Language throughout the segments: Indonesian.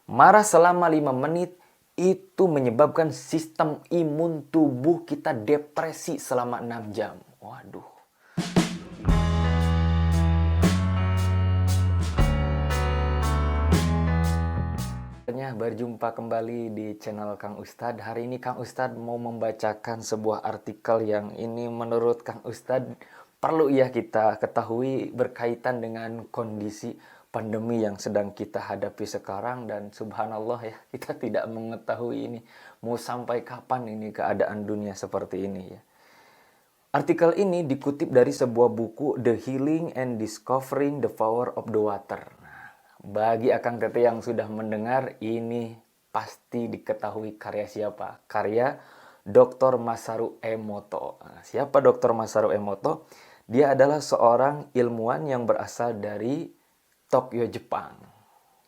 Marah selama 5 menit itu menyebabkan sistem imun tubuh kita depresi selama 6 jam. Waduh. Berjumpa kembali di channel Kang Ustadz. Hari ini Kang Ustadz mau membacakan sebuah artikel yang ini menurut Kang Ustadz perlu ya kita ketahui berkaitan dengan kondisi pandemi yang sedang kita hadapi sekarang. Dan subhanallah ya, kita tidak mengetahui ini mau sampai kapan ini keadaan dunia seperti ini ya. Artikel ini dikutip dari sebuah buku The Healing and Discovering the Power of the Water. Bagi Akang Teteh yang sudah mendengar, ini pasti diketahui karya siapa? Karya Dr. Masaru Emoto. Siapa Dr. Masaru Emoto? Dia adalah seorang ilmuwan yang berasal dari Tokyo, Jepang.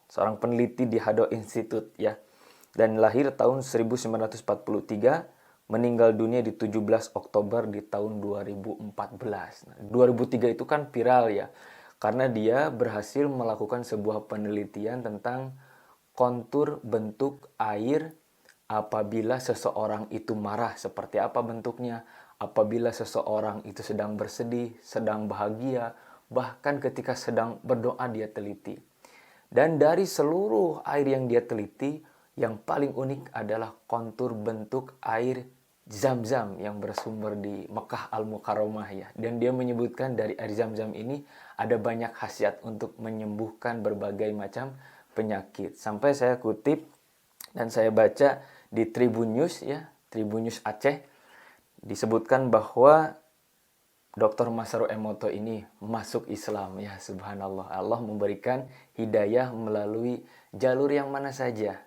Seorang peneliti di Hado Institute ya. Dan lahir tahun 1943, meninggal dunia di 17 Oktober di tahun 2014. Nah, 2003 itu kan viral ya. Karena dia berhasil melakukan sebuah penelitian tentang kontur bentuk air apabila seseorang itu marah, seperti apa bentuknya, apabila seseorang itu sedang bersedih, sedang bahagia, bahkan ketika sedang berdoa dia teliti. Dan dari seluruh air yang dia teliti, yang paling unik adalah kontur bentuk air Zam-Zam yang bersumber di Mekah Al-Mukarramah ya. Dan dia menyebutkan dari air Zam-Zam ini ada banyak khasiat untuk menyembuhkan berbagai macam penyakit. Sampai saya kutip dan saya baca di Tribun News ya, Tribun News Aceh, disebutkan bahwa Dr. Masaru Emoto ini masuk Islam ya, subhanallah. Allah memberikan hidayah melalui jalur yang mana saja.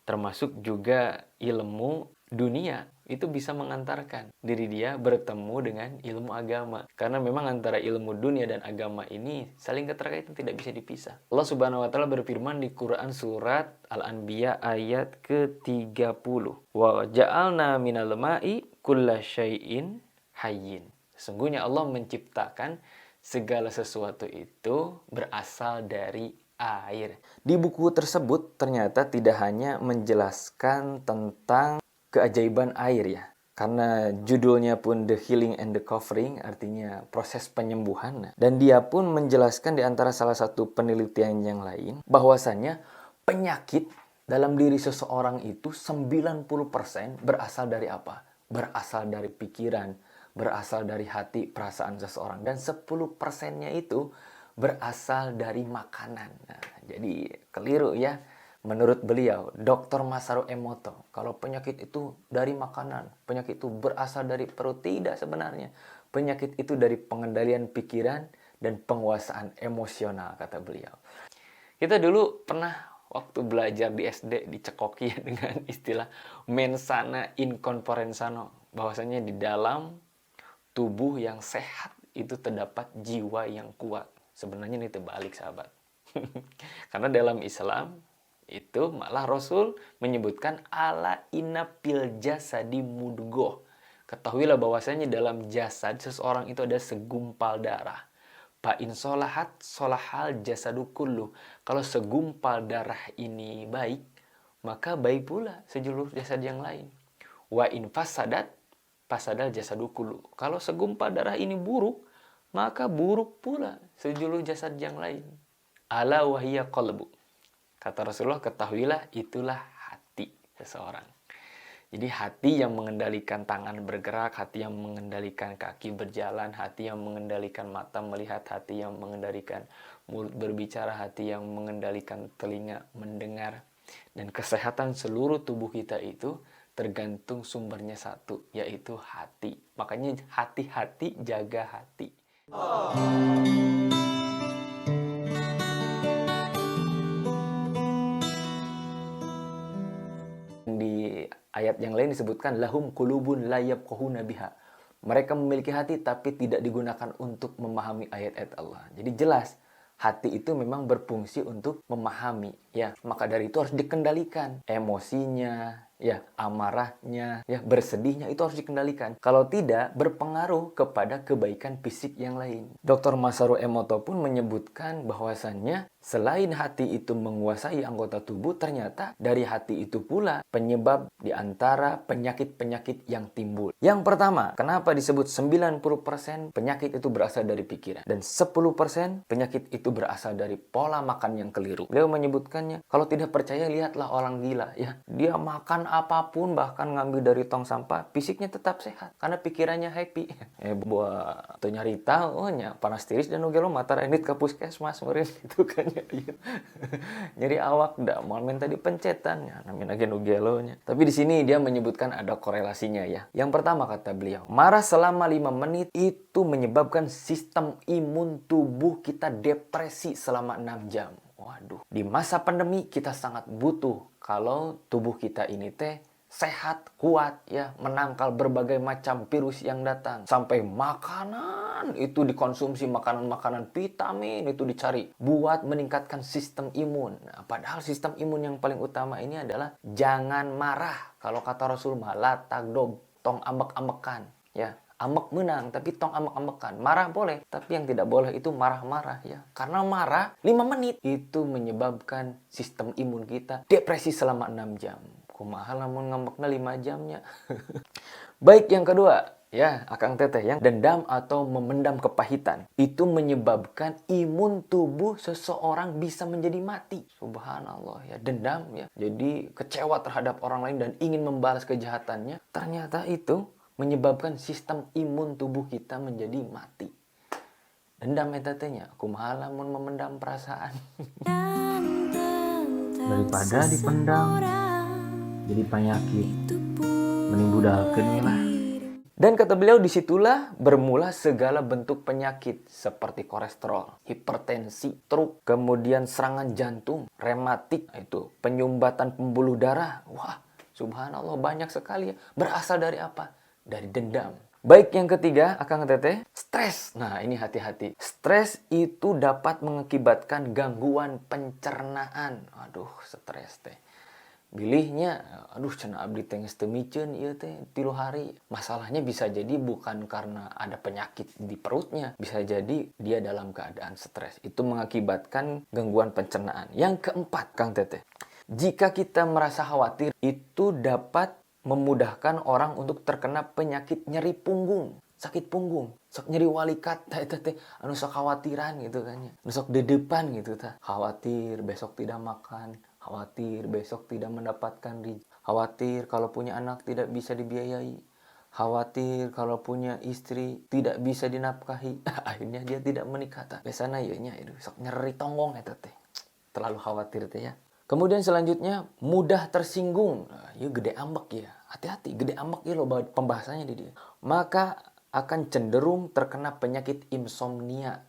Termasuk juga ilmu dunia itu bisa mengantarkan diri dia bertemu dengan ilmu agama. Karena memang antara ilmu dunia dan agama ini saling keterkaitan, tidak bisa dipisah. Allah Subhanahu wa taala berfirman di Quran surat Al-Anbiya ayat ke-30. Wa ja'alna minal ma'i kulla syai'in hayyin. Sesungguhnya Allah menciptakan segala sesuatu itu berasal dari air. Di buku tersebut ternyata tidak hanya menjelaskan tentang keajaiban air ya. Karena judulnya pun The Healing and the Covering, artinya proses penyembuhan. Dan dia pun menjelaskan di antara salah satu penelitian yang lain, bahwasannya penyakit dalam diri seseorang itu 90% berasal dari apa? Berasal dari pikiran, berasal dari hati, perasaan seseorang. Dan 10%-nya itu berasal dari makanan. Nah, jadi keliru ya. Menurut beliau, Dr. Masaru Emoto, kalau penyakit itu dari makanan, penyakit itu berasal dari perut, tidak sebenarnya. Penyakit itu dari pengendalian pikiran dan penguasaan emosional, kata beliau. Kita dulu pernah waktu belajar di SD dicekoki dengan istilah mensana in corpore sano, bahwasanya di dalam tubuh yang sehat itu terdapat jiwa yang kuat. Sebenarnya ini terbalik, sahabat. Karena dalam Islam itu malah Rasul menyebutkan ala inna fil jasadi mudghah. Ketahuilah bahwasanya dalam jasad seseorang itu ada segumpal darah. Fa in solahat solahal jasadu kullu. Kalau segumpal darah ini baik, maka baik pula seluruh jasad yang lain. Wa in fasadat fasadal jasadu kullu. Kalau segumpal darah ini buruk, maka buruk pula seluruh jasad yang lain. Ala wahiyya qalbu. Kata Rasulullah, ketahuilah itulah hati seseorang. Jadi hati yang mengendalikan tangan bergerak, hati yang mengendalikan kaki berjalan, hati yang mengendalikan mata melihat, hati yang mengendalikan mulut berbicara, hati yang mengendalikan telinga mendengar. Dan kesehatan seluruh tubuh kita itu tergantung sumbernya satu, yaitu hati. Makanya hati-hati, jaga hati. Di ayat yang lain disebutkan lahum qulubun la yafqahuna biha. Mereka memiliki hati tapi tidak digunakan untuk memahami ayat-ayat Allah. Jadi jelas hati itu memang berfungsi untuk memahami ya. Maka dari itu harus dikendalikan emosinya, ya amarahnya, ya bersedihnya itu harus dikendalikan. Kalau tidak, berpengaruh kepada kebaikan fisik yang lain. Dr. Masaru Emoto pun menyebutkan bahwasannya selain hati itu menguasai anggota tubuh, ternyata dari hati itu pula penyebab di antara penyakit-penyakit yang timbul. Yang pertama, kenapa disebut 90% penyakit itu berasal dari pikiran dan 10% penyakit itu berasal dari pola makan yang keliru. Beliau menyebutkannya, kalau tidak percaya lihatlah orang gila ya. Dia makan apapun, bahkan ngambil dari tong sampah, fisiknya tetap sehat karena pikirannya happy. Buat tuh nyari tahu panas tiris dan ugelo mata renit ke puskesmas meureun gitu kan. Nyeri awak dah mau minta dipencetan ya namanya gen ugelo-nya. Tapi di sini dia menyebutkan ada korelasinya ya. Yang pertama kata beliau, marah selama 5 menit itu menyebabkan sistem imun tubuh kita depresi selama 6 jam. Waduh, di masa pandemi kita sangat butuh kalau tubuh kita ini sehat, kuat ya, menangkal berbagai macam virus yang datang. Sampai makanan itu dikonsumsi, makanan-makanan vitamin itu dicari buat meningkatkan sistem imun. Nah, padahal sistem imun yang paling utama ini adalah jangan marah. Kalau kata Rasul mah la tagdob, tong ambek-ambekan ya. Ambek menang, tapi tong ambek-ambekan. Marah boleh, tapi yang tidak boleh itu marah-marah ya. Karena marah 5 menit itu menyebabkan sistem imun kita depresi selama 6 jam. Kumaha lamun ngambekna 5 jamnya. Baik, yang kedua, ya, Akang Teteh yang dendam atau memendam kepahitan. Itu menyebabkan imun tubuh seseorang bisa menjadi mati. Subhanallah ya, dendam ya. Jadi kecewa terhadap orang lain dan ingin membalas kejahatannya. Ternyata itu menyebabkan sistem imun tubuh kita menjadi mati. Dendam eta teh nya, kumaha lamun memendam perasaan. Daripada dipendam jadi penyakit, mending budalkeun lah. Dan kata beliau, disitulah bermula segala bentuk penyakit seperti kolesterol, hipertensi, stroke, kemudian serangan jantung, rematik, itu penyumbatan pembuluh darah. Wah, subhanallah banyak sekali ya. Berasal dari apa? Dari dendam. Baik, yang ketiga, Akang Teteh, stres. Nah, ini hati-hati. Stres itu dapat mengakibatkan gangguan pencernaan. Aduh, stres teh. Bilihnya, aduh cenah abdi teh geus teu miceun ieu teh 3 hari. Masalahnya bisa jadi bukan karena ada penyakit di perutnya, bisa jadi dia dalam keadaan stres. Itu mengakibatkan gangguan pencernaan. Yang keempat, Kang Teteh, jika kita merasa khawatir, itu dapat memudahkan orang untuk terkena penyakit nyeri punggung, sakit punggung, sok nyeri walikat eta teh anu sok khawatiran gitu kan ya. Anu sok dedepan gitu tah. Khawatir besok tidak makan, khawatir besok tidak mendapatkan rezeki, khawatir kalau punya anak tidak bisa dibiayai, khawatir kalau punya istri tidak bisa dinafkahi. Akhirnya dia tidak menikah tah. Biasana ieu nya sok nyeri tonggong eta teh. Terlalu khawatir teh ya. Kemudian selanjutnya, mudah tersinggung. Nah, ya gede ambek ya. Hati-hati, gede ambek ya loh pembahasannya di dia. Maka akan cenderung terkena penyakit insomnia.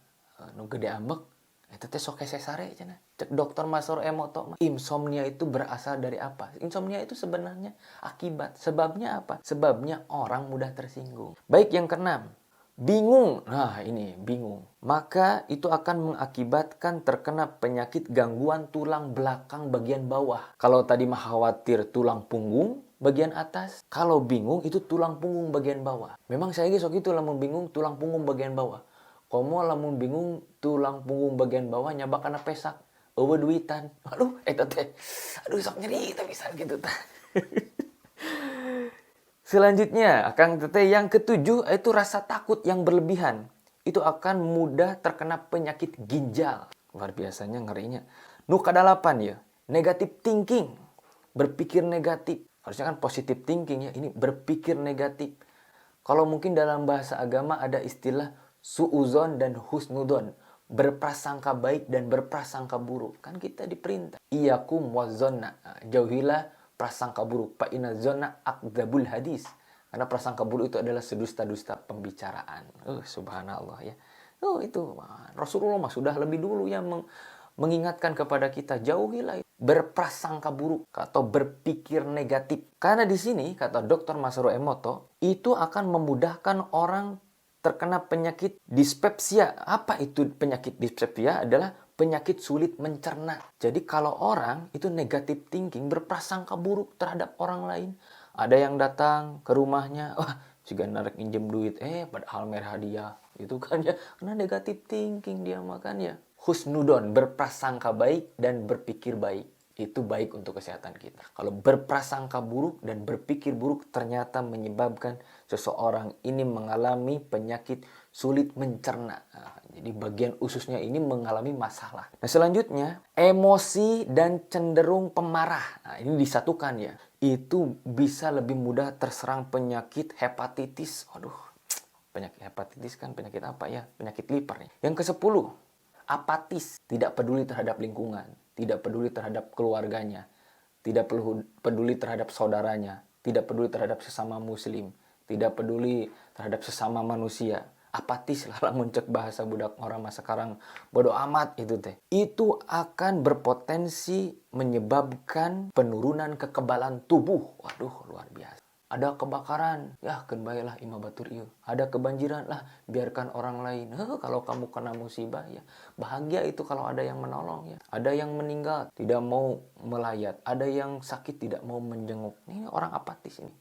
Nu gede ambek, itu teh sok sesare cenah. Cek Dr. Masaru Emoto. Insomnia itu berasal dari apa? Insomnia itu sebenarnya akibat. Sebabnya apa? Sebabnya orang mudah tersinggung. Baik, yang keenam. Bingung. Nah, ini bingung. Maka itu akan mengakibatkan terkena penyakit gangguan tulang belakang bagian bawah. Kalau tadi mah khawatir tulang punggung bagian atas, kalau bingung itu tulang punggung bagian bawah. Memang saya sok itu lamun bingung tulang punggung bagian bawah. Komo lamun bingung tulang punggung bagian bawah nyabak kana pesak. Eueuh duitan. Aduh, eta teh. Aduh, sok nyeri teh pisan gitu tah. Selanjutnya, Akang Teteh yang ketujuh itu rasa takut yang berlebihan. Itu akan mudah terkena penyakit ginjal. Luar biasanya ngerinya. Nu kadalapan ya, negative thinking. Berpikir negatif. Harusnya kan positive thinking ya, ini berpikir negatif. Kalau mungkin dalam bahasa agama ada istilah su'udzon dan husnudzon. Berprasangka baik dan berprasangka buruk. Kan kita diperintah. Iyakum wazonna. Jauhilah prasangka buruk. Fa inna zonna akdzabul hadis. Karena prasangka buruk itu adalah sedusta-dusta pembicaraan. Subhanallah ya. Itu Rasulullah mah sudah lebih dulu ya mengingatkan kepada kita, jauhilah berprasangka buruk atau berpikir negatif. Karena di sini kata Dr. Masaru Emoto, itu akan memudahkan orang terkena penyakit dispepsia. Apa itu penyakit dispepsia? Adalah penyakit sulit mencerna. Jadi kalau orang itu negatif thinking, berprasangka buruk terhadap orang lain, ada yang datang ke rumahnya, wah, juga narik pinjem duit, padahal merah hadiah, gitu kan ya. Karena negatif thinking dia makan ya. Husnudon, berprasangka baik dan berpikir baik. Itu baik untuk kesehatan kita. Kalau berprasangka buruk dan berpikir buruk ternyata menyebabkan seseorang ini mengalami penyakit sulit mencerna. Nah, jadi bagian ususnya ini mengalami masalah. Nah, selanjutnya, emosi dan cenderung pemarah. Nah, ini disatukan ya. Itu bisa lebih mudah terserang penyakit hepatitis. Aduh, penyakit hepatitis kan penyakit apa ya? Penyakit liver nih. Yang ke-10, apatis, tidak peduli terhadap lingkungan, tidak peduli terhadap keluarganya, tidak peduli terhadap saudaranya, tidak peduli terhadap sesama muslim, tidak peduli terhadap sesama manusia. Apatis lah lamun cek bahasa budak orang masa sekarang, bodoh amat itu teh. Itu akan berpotensi menyebabkan penurunan kekebalan tubuh. Waduh, luar biasa. Ada kebakaran, ya baiklah imah batur ieu. Ada kebanjiran lah, biarkan orang lain. Kalau kamu kena musibah ya, bahagia itu kalau ada yang menolong ya. Ada yang meninggal, tidak mau melayat. Ada yang sakit, tidak mau menjenguk. Ini orang apatis ini.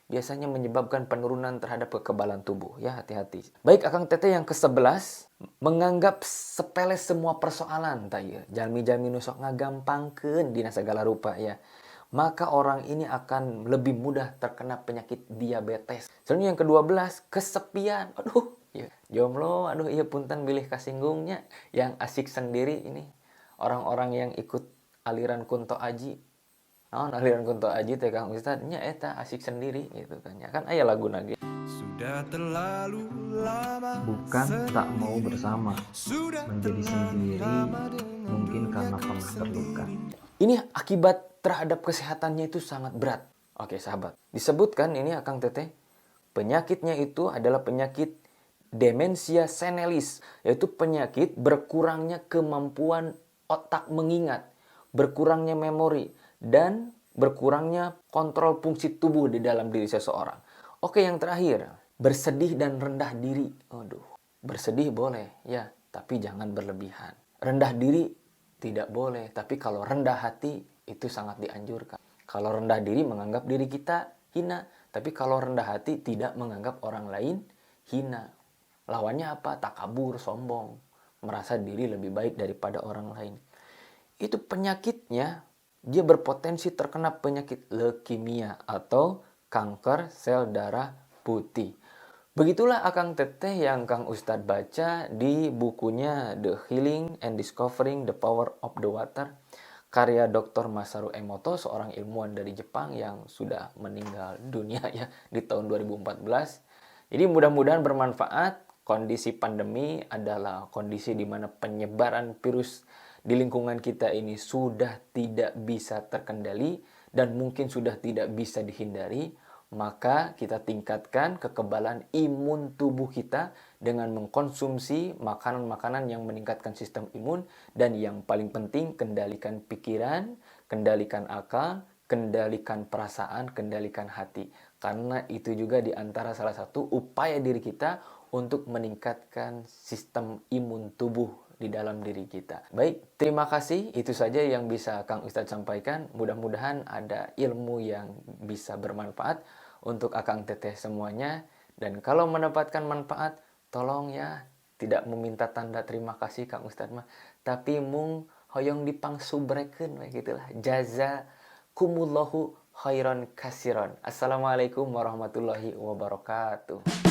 Biasanya menyebabkan penurunan terhadap kekebalan tubuh. Ya, hati-hati. Baik, Akang Teteh yang ke-11, menganggap sepele semua persoalan. Jalmi-jalmi nusok ngagampangkeun dina sagala rupa ya. Maka orang ini akan lebih mudah terkena penyakit diabetes. Selanjutnya yang ke-12, kesepian. Aduh, ya. Jomblo, aduh iya punten bilih kasinggungnya. Yang asik sendiri ini. Orang-orang yang ikut aliran Kunto Aji. Aliran Kunto Aji teh Kang Ustad nya eta asik sendiri gitu kan. Ya kan aya lagu lagi. Sudah terlalu lama bukan tak mau bersama, menjadi sendiri mungkin karena pernah terluka. Ini akibat terhadap kesehatannya itu sangat berat. Oke sahabat, disebutkan ini Akang Teteh, penyakitnya itu adalah penyakit demensia senelis, yaitu penyakit berkurangnya kemampuan otak mengingat, berkurangnya memori, dan berkurangnya kontrol fungsi tubuh di dalam diri seseorang. Oke, yang terakhir, bersedih dan rendah diri. Aduh, bersedih boleh, ya, tapi jangan berlebihan. Rendah diri tidak boleh, tapi kalau rendah hati itu sangat dianjurkan. Kalau rendah diri menganggap diri kita hina, tapi kalau rendah hati tidak menganggap orang lain hina. Lawannya apa? Takabur, sombong, merasa diri lebih baik daripada orang lain. Itu penyakitnya, dia berpotensi terkena penyakit leukemia atau kanker sel darah putih. Begitulah Akang Teteh yang Kang Ustadz baca di bukunya The Healing and Discovering the Power of the Water, karya Dr. Masaru Emoto, seorang ilmuwan dari Jepang yang sudah meninggal dunia ya di tahun 2014. Jadi mudah-mudahan bermanfaat. Kondisi pandemi adalah kondisi di mana penyebaran virus di lingkungan kita ini sudah tidak bisa terkendali dan mungkin sudah tidak bisa dihindari. Maka kita tingkatkan kekebalan imun tubuh kita dengan mengkonsumsi makanan-makanan yang meningkatkan sistem imun. Dan yang paling penting, kendalikan pikiran, kendalikan akal, kendalikan perasaan, kendalikan hati. Karena itu juga diantara salah satu upaya diri kita untuk meningkatkan sistem imun tubuh di dalam diri kita. Baik, terima kasih. Itu saja yang bisa Kang Ustadz sampaikan. Mudah-mudahan ada ilmu yang bisa bermanfaat untuk Akang Teteh semuanya. Dan kalau mendapatkan manfaat, tolong ya tidak meminta tanda terima kasih Kang Ustadz mah, tapi mung hoyong dipangsubreken begitulah. Jazakumullahu khairan kasiron. Assalamualaikum warahmatullahi wabarakatuh.